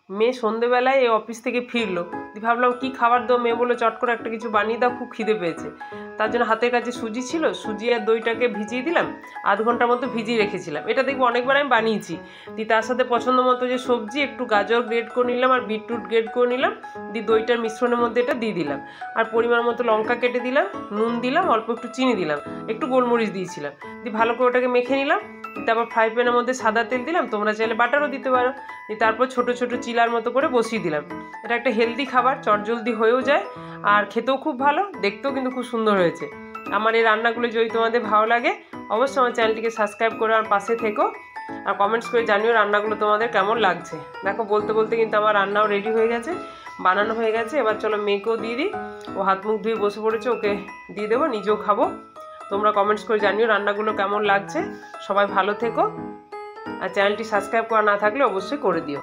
মেয়ে সন্ধেবেলায় এই অফিস থেকে ফিরলো, ভাবলাম কি খাবার দাও, মেয়ে বললো চট করে একটা কিছু বানিয়ে দাও, খুব খিদে পেয়েছে। তার জন্য হাতের কাছে সুজি ছিল, সুজি আর দইটাকে ভিজিয়ে দিলাম, আধ ঘন্টার মতো ভিজিয়ে রেখেছিলাম। এটা দেখবো অনেকবার আমি বানিয়েছি। দিয়ে তার সাথে পছন্দ মতো যে সবজি, একটু গাজর গ্রেড করে নিলাম আর বিটরুট গ্রেড করে নিলাম, দিয়ে দইটার মিশ্রণের মধ্যে এটা দিয়ে দিলাম, আর পরিমাণ মতো লঙ্কা কেটে দিলাম, নুন দিলাম, অল্প একটু চিনি দিলাম, একটু গোলমরিচ দিয়েছিলাম, দিয়ে ভালো করে ওটাকে মেখে নিলাম। তারপর ফ্রাই প্যানের মধ্যে সাদা তেল দিলাম, তোমরা চাইলে বাটারও দিতে পারো। তারপর ছোট ছোট চিলার মতো করে বসিয়ে দিলাম। এটা একটা হেলদি খাবার, চটজলদি হয়েও যায় আর খেতেও খুব ভালো, দেখতেও কিন্তু খুব সুন্দর হয়েছে। আমার এই রান্নাগুলো যদি তোমাদের ভালো লাগে অবশ্যই আমার চ্যানেলটিকে সাবস্ক্রাইব করে আমার পাশে থেকো, আর কমেন্টস করে জানিও রান্নাগুলো তোমাদের কেমন লাগছে। দেখো বলতে বলতে কিন্তু আমার রান্নাও রেডি হয়ে গেছে, বানানো হয়ে গেছে। এবার চলো মেয়েকেও দিয়ে দিই, ও হাত মুখ ধুয়ে বসে পড়েছে, ওকে দিয়ে দেবো, নিজেও খাবো। তোমরা কমেন্টস করে জানিও রান্নাগুলো কেমন লাগছে। সবাই ভালো থেকো, আর চ্যানেলটি সাবস্ক্রাইব করা না থাকলে অবশ্যই করে দিও।